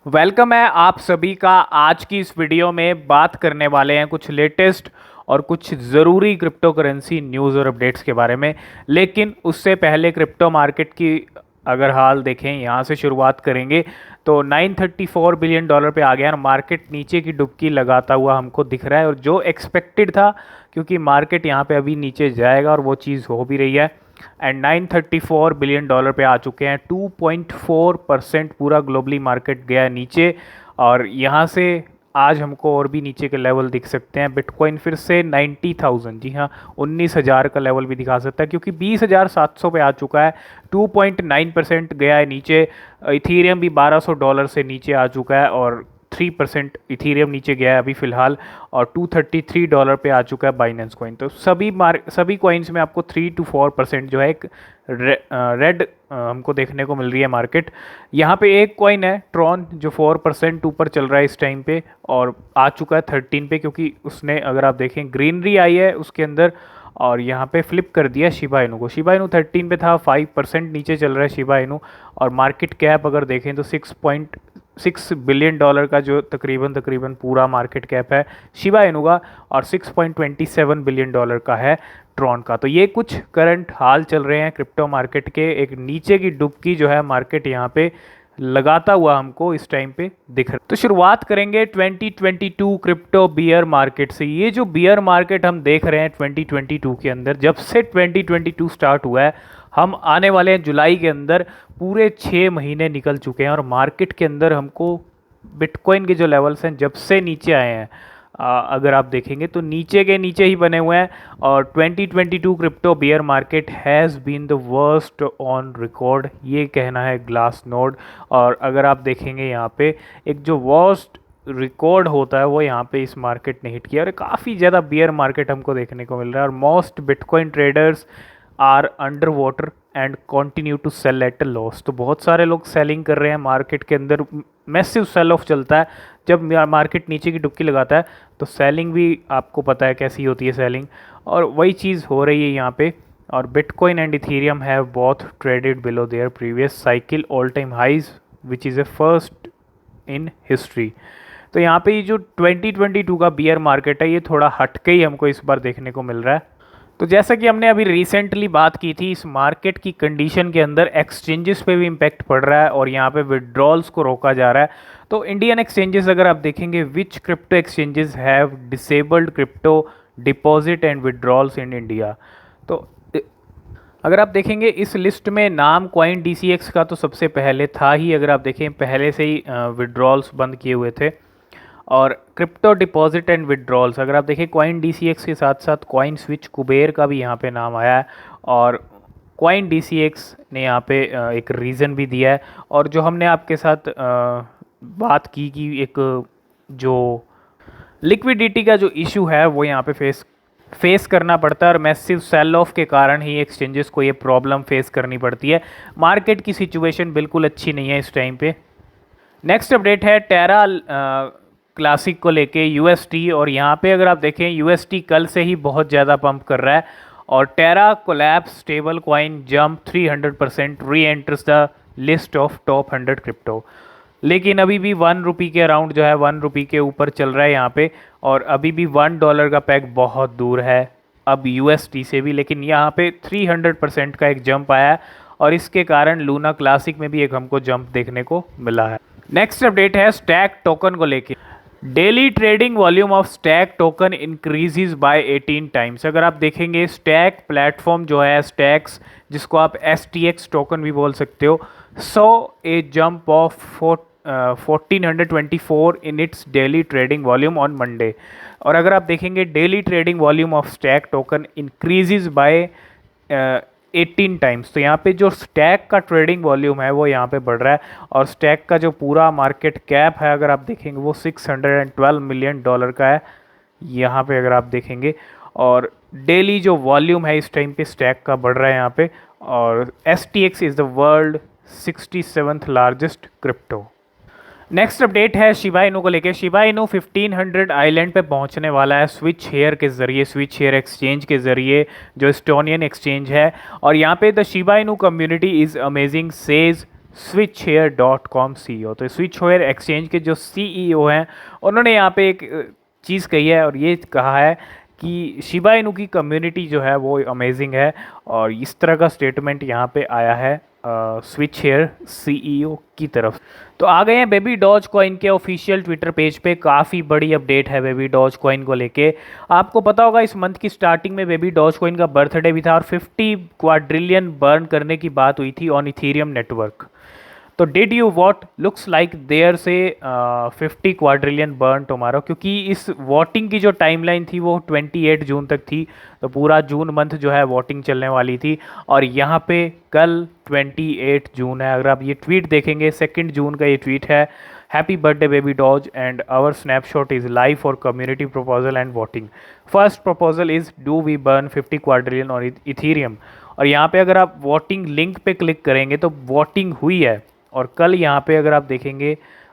Welcome है आप सभी का। आज की इस वीडियो में बात करने वाले हैं कुछ लेटेस्ट और कुछ ज़रूरी क्रिप्टो करेंसी न्यूज़ और अपडेट्स के बारे में। लेकिन उससे पहले क्रिप्टो मार्केट की अगर हाल देखें, यहाँ से शुरुआत करेंगे तो 934 बिलियन डॉलर पे आ गया और मार्केट नीचे की डुबकी लगाता हुआ हमको दिख रहा है, और जो एक्सपेक्टेड था, क्योंकि मार्केट यहाँ पे अभी नीचे जाएगा और वो चीज़ हो भी रही है। एंड 934 बिलियन डॉलर पे आ चुके हैं। 2.4% पूरा ग्लोबली मार्केट गया है नीचे, और यहाँ से आज हमको और भी नीचे के लेवल दिख सकते हैं। बिटकॉइन फिर से 90,000, जी हाँ, 19,000 का लेवल भी दिखा सकता है, क्योंकि 20,700 पे आ चुका है। 2.9% गया है नीचे। इथीरियम भी $1,200 से नीचे आ चुका है, और 3% इथीरियम नीचे गया है अभी फ़िलहाल, और $233 पे आ चुका है बाइनेंस कॉइन। तो सभी कॉइन्स में आपको 3 to 4% जो है एक रेड हमको देखने को मिल रही है मार्केट। यहाँ पे एक कॉइन है ट्रॉन, जो 4% ऊपर चल रहा है इस टाइम पे, और आ चुका है 13 पे, क्योंकि उसने, अगर आप देखें, ग्रीनरी आई है उसके अंदर, और यहाँ पे फ्लिप कर दिया शिबा इनू को। शिबा इनू 13 पे था, 5% नीचे चल रहा है शिबा इनू। और मार्केट कैप अगर देखें तो 6.6 बिलियन डॉलर का जो तकरीबन पूरा मार्केट कैप है शिबा इनू का, और 6.27 बिलियन डॉलर का है ट्रॉन का। तो ये कुछ करंट हाल चल रहे हैं क्रिप्टो मार्केट के। एक नीचे की डुबकी जो है मार्केट यहाँ पे लगाता हुआ हमको इस टाइम पे दिख रहा है। तो शुरुआत करेंगे 2022 क्रिप्टो बियर मार्केट से। ये जो बियर मार्केट हम देख रहे हैं 2022 के अंदर, जब से 2022 स्टार्ट हुआ है, हम आने वाले हैं जुलाई के अंदर, पूरे 6 महीने निकल चुके हैं, और मार्केट के अंदर हमको बिटकॉइन के जो लेवल्स हैं जब से नीचे आए हैं, अगर आप देखेंगे तो नीचे के नीचे ही बने हुए हैं। और 2022 crypto bear market has been the worst on record, ये कहना है ग्लास नोड। और अगर आप देखेंगे यहाँ पे एक जो वर्स्ट रिकॉर्ड होता है वो यहाँ पे इस मार्केट ने हिट किया, और काफ़ी ज़्यादा बियर मार्केट हमको देखने को मिल रहा है। और most bitcoin traders are under water and continue to sell at a loss. तो बहुत सारे लोग सेलिंग कर रहे हैं मार्केट के अंदर। मैसिव सेल ऑफ चलता है जब मार्केट नीचे की डुबकी लगाता है, तो सेलिंग भी आपको पता है कैसी होती है सेलिंग, और वही चीज़ हो रही है यहाँ पे। और bitcoin and ethereum have both traded below their previous cycle all time highs, which is a first in history. तो यहाँ पे ये जो 2022 का बियर मार्केट है, ये थोड़ा हटके ही हमको इस बार देखने को मिल रहा है। तो जैसा कि हमने अभी रिसेंटली बात की थी, इस मार्केट की कंडीशन के अंदर एक्सचेंजेस पे भी इम्पैक्ट पड़ रहा है, और यहाँ पे विड्रॉल्स को रोका जा रहा है। तो इंडियन एक्सचेंजेस अगर आप देखेंगे, which crypto exchanges have disabled crypto deposit and withdrawals in India. तो अगर आप देखेंगे इस लिस्ट में नाम कॉइन DCX का तो सबसे पहले था ही। अगर आप देखें, पहले से ही विड्रॉल्स बंद किए हुए थे। और क्रिप्टो डिपॉजिट एंड विड्रॉल्स, अगर आप देखें कॉइन DCX के साथ साथ कॉइन स्विच कुबेर का भी यहाँ पे नाम आया है, और कॉइन DCX ने यहाँ पे एक रीज़न भी दिया है। और जो हमने आपके साथ बात की कि एक जो लिक्विडिटी का जो इशू है वो यहाँ पे फेस करना पड़ता है, और मैसिव सेल ऑफ के कारण ही एक्सचेंजेस को ये प्रॉब्लम फेस करनी पड़ती है। मार्केट की सिचुएशन बिल्कुल अच्छी नहीं है इस टाइम पे। नेक्स्ट अपडेट है टेरा क्लासिक को लेके UST, और यहाँ पे अगर आप देखें UST कल से ही बहुत ज़्यादा पंप कर रहा है, और टेरा कोलैप्स स्टेबल कॉइन जंप 300% री enters the list of top 100 crypto. लेकिन अभी भी 1 रुपी के अराउंड जो है, 1 रुपी के ऊपर चल रहा है यहाँ पे, और अभी भी $1 का पैक बहुत दूर है अब UST से भी। लेकिन यहाँ पे 300% का एक जंप आया है, और इसके कारण लूना क्लासिक में भी एक हमको जंप देखने को मिला है। नेक्स्ट अपडेट है स्टैक टोकन को लेके। Daily trading volume of stack token increases by 18 times. अगर आप देखेंगे स्टैक प्लेटफॉर्म जो है, स्टैक्स जिसको आप STX टोकन भी बोल सकते हो, so a jump of 1424 in its daily trading volume on Monday. और अगर आप देखेंगे daily trading volume of stack token increases by 18 times, तो यहाँ पे जो स्टैक का ट्रेडिंग वॉल्यूम है वो यहाँ पे बढ़ रहा है। और स्टैक का जो पूरा मार्केट कैप है, अगर आप देखेंगे, वो $612 मिलियन का है यहाँ पे, अगर आप देखेंगे। और डेली जो वॉल्यूम है इस टाइम पे स्टैक का बढ़ रहा है यहाँ पे। और STX is the world 67th largest crypto. Next update है शिबा इनू को लेके। शिबा इनू 1500 आइलैंड पे पहुंचने वाला है स्विच हेयर के ज़रिए, स्विच हेयर एक्सचेंज के ज़रिए, जो एस्टोनियन एक्सचेंज है। और यहाँ पे the Shiba Inu community is amazing says switchshare.com CEO। तो स्विचशेयर एक्सचेंज के जो CEO हैं उन्होंने यहाँ पे एक चीज़ कही है और ये कहा है कि शिबा इनू की कम्युनिटी जो है वो अमेजिंग है, और इस तरह का स्टेटमेंट यहाँ पे आया है स्विचशेयर CEO की तरफ। तो आ गए हैं बेबी डॉज कॉइन के ऑफिशियल ट्विटर पेज पे। काफ़ी बड़ी अपडेट है बेबी डॉज कॉइन को लेके। आपको पता होगा इस मंथ की स्टार्टिंग में बेबी डॉज कॉइन का बर्थडे भी था और 50 क्वाड्रिलियन बर्न करने की बात हुई थी ऑन इथीरियम नेटवर्क। तो did you vote looks like there से 50 क्वाड्रिलियन बर्न टुमारो, क्योंकि इस वोटिंग की जो टाइमलाइन थी वो 28 जून तक थी। तो पूरा जून मंथ जो है वोटिंग चलने वाली थी, और यहाँ पे कल 28 जून है। अगर आप ये ट्वीट देखेंगे 2 जून का ये ट्वीट है, happy birthday baby doge and our snapshot is live for community proposal and voting. First proposal is do we burn 50 quadrillion और इथीरियम। और यहाँ पे अगर आप वोटिंग लिंक पे क्लिक करेंगे तो वोटिंग हुई है, और कल यहाँ पे अगर आप देखेंगे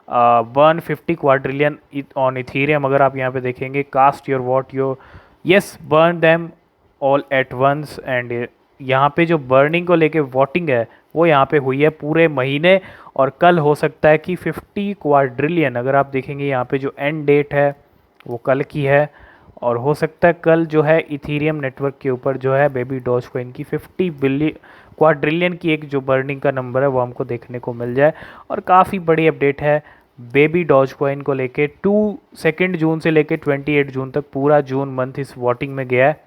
150 क्वाड्रिलियन ऑन इथीरियम। अगर आप यहाँ पे देखेंगे cast your vote your yes burn them all at once, and यहाँ पे जो बर्निंग को लेके वोटिंग है वो यहाँ पे हुई है पूरे महीने, और कल हो सकता है कि 50 क्वाड्रिलियन, अगर आप देखेंगे यहाँ पे जो एंड डेट है वो कल की है, और हो सकता है कल जो है इथीरियम नेटवर्क के ऊपर जो है बेबी डॉज कॉइन की 50 बिलियन क्वाड्रिलियन की एक जो बर्निंग का नंबर है वो हमको देखने को मिल जाए। और काफ़ी बड़ी अपडेट है बेबी डॉज कॉइन को लेके। 2 जून से लेके 28 जून तक पूरा जून मंथ इस वोटिंग में गया है।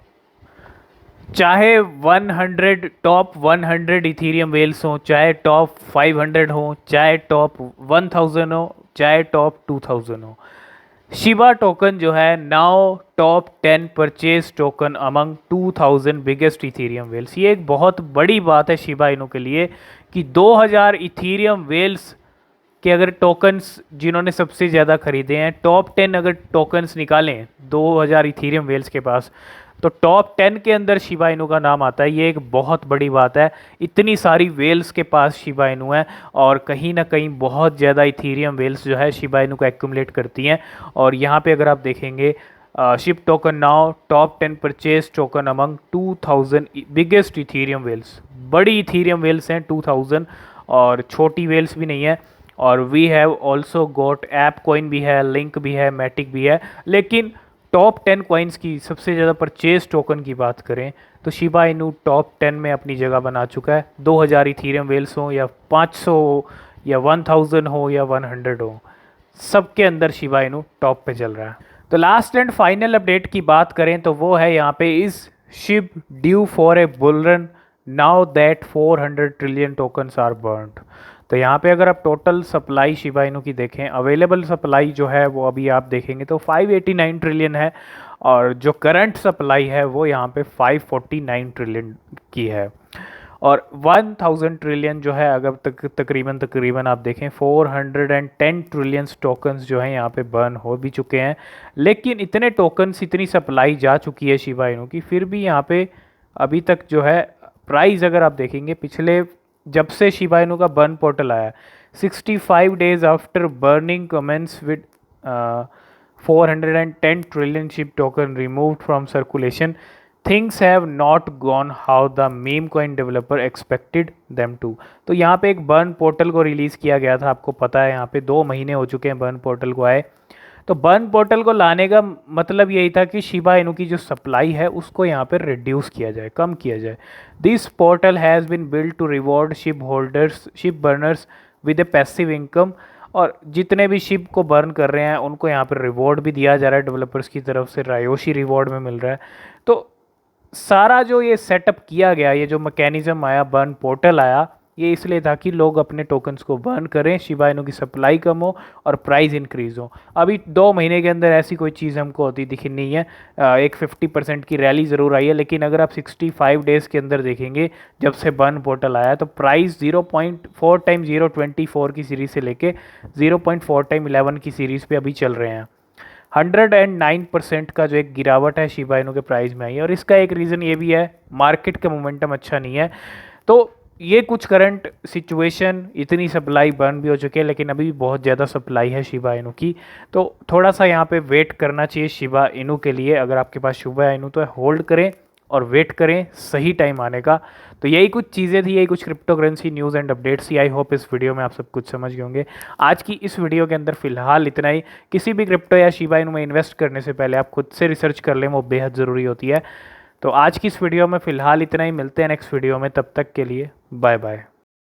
चाहे 100 टॉप 100 इथीरियम वेल्स हो, चाहे टॉप 500 हो, चाहे टॉप 1000 हो, चाहे टॉप 2000 हो, शिबा टोकन जो है now top 10 purchase token among 2000 biggest ethereum whales. ये एक बहुत बड़ी बात है शिबा इनू के लिए कि 2000 इथीरियम वेल्स के अगर टोकन्स जिन्होंने सबसे ज़्यादा खरीदे हैं, टॉप 10 अगर टोकन्स निकालें 2000 इथीरियम वेल्स के पास, तो टॉप 10 के अंदर शिबा इनू का नाम आता है। ये एक बहुत बड़ी बात है। इतनी सारी वेल्स के पास शिबा इनू है, और कहीं ना कहीं बहुत ज़्यादा इथीरियम वेल्स जो है शिबा इनू को एक्यूमुलेट करती हैं। और यहाँ पे अगर आप देखेंगे SHIB token now top 10 purchase token among 2000 biggest ethereum whales. बड़ी इथीरियम वेल्स हैं 2000, और छोटी वेल्स भी नहीं है। और we have also got ape coin भी है, लिंक भी है, मैटिक भी है। लेकिन टॉप 10 कॉइन्स की सबसे ज़्यादा परचेज टोकन की बात करें तो शिबा इनू टॉप 10 में अपनी जगह बना चुका है। 2000 इथीरियम वेल्स हो या 500 हो या 1000 हो या 100 हो, सबके अंदर शिबा इनू टॉप पे चल रहा है। तो लास्ट एंड फाइनल अपडेट की बात करें तो वो है यहाँ पे is SHIB due for a bull run now that 400 trillion tokens are burned. तो यहाँ पे अगर आप टोटल सप्लाई शिबा इनू की देखें, अवेलेबल सप्लाई जो है वो अभी आप देखेंगे तो 589 ट्रिलियन है, और जो करंट सप्लाई है वो यहाँ पे 549 ट्रिलियन की है। और 1000 ट्रिलियन जो है अगर तकरीबन आप देखें 410 ट्रिलियन टोकन्स जो हैं यहाँ पे बर्न हो भी चुके हैं। लेकिन इतने टोकन्स, इतनी सप्लाई जा चुकी है शिबा इनू की, फिर भी यहाँ पे अभी तक जो है प्राइस अगर आप देखेंगे पिछले जब से शिबा इनू का बर्न पोर्टल आया 65 days after burning commences with 410 trillion SHIB token removed from circulation, things have not gone how the meme coin developer expected them to. तो यहाँ पे एक बर्न पोर्टल को रिलीज़ किया गया था, आपको पता है यहाँ पे 2 महीने हो चुके हैं बर्न पोर्टल को आए। तो बर्न पोर्टल को लाने का मतलब यही था कि शिबा इनू की जो सप्लाई है उसको यहाँ पे रिड्यूस किया जाए, कम किया जाए। This portal has been build to reward SHIB holders SHIB burners with a passive income. और जितने भी शिप को बर्न कर रहे हैं उनको यहाँ पर रिवॉर्ड भी दिया जा रहा है डेवलपर्स की तरफ से, रायोशी रिवॉर्ड में मिल रहा है। तो सारा जो ये सेटअप किया गया, ये जो मैकेनिज्म आया, बर्न पोर्टल आया, ये इसलिए था कि लोग अपने टोकन्स को बर्न करें, शिबा इनू की सप्लाई कम हो और प्राइस इंक्रीज़ हो। अभी 2 महीने के अंदर ऐसी कोई चीज़ हमको होती दिखी नहीं है। एक 50% की रैली ज़रूर आई है, लेकिन अगर आप 65 डेज़ के अंदर देखेंगे जब से बर्न पोर्टल आया तो प्राइस 0.4 टाइम 0.24 की सीरीज़ से लेके 0.4 टाइम 11 की सीरीज़ पे अभी चल रहे हैं। 109% का जो एक गिरावट है शिबा इनू के प्राइस में आई है, और इसका एक रीज़न ये भी है मार्केट का मोमेंटम अच्छा नहीं है। तो ये कुछ करंट सिचुएशन, इतनी सप्लाई बर्न भी हो चुकी है लेकिन अभी भी बहुत ज़्यादा सप्लाई है शिबा इनू की। तो थोड़ा सा यहाँ पे वेट करना चाहिए शिबा इनू के लिए। अगर आपके पास शिबा इनू तो होल्ड करें, और वेट करें सही टाइम आने का। तो यही कुछ चीज़ें थी, यही कुछ crypto currency news and updates थी। आई होप इस वीडियो में आप सब कुछ समझ गए होंगे। आज की इस वीडियो के अंदर फिलहाल इतना ही। किसी भी क्रिप्टो या शिबा इनू में इन्वेस्ट करने से पहले आप खुद से रिसर्च कर लें, वो बेहद ज़रूरी होती है। तो आज की इस वीडियो में फ़िलहाल इतना ही। मिलते हैं नेक्स्ट वीडियो में, तब तक के लिए बाय बाय।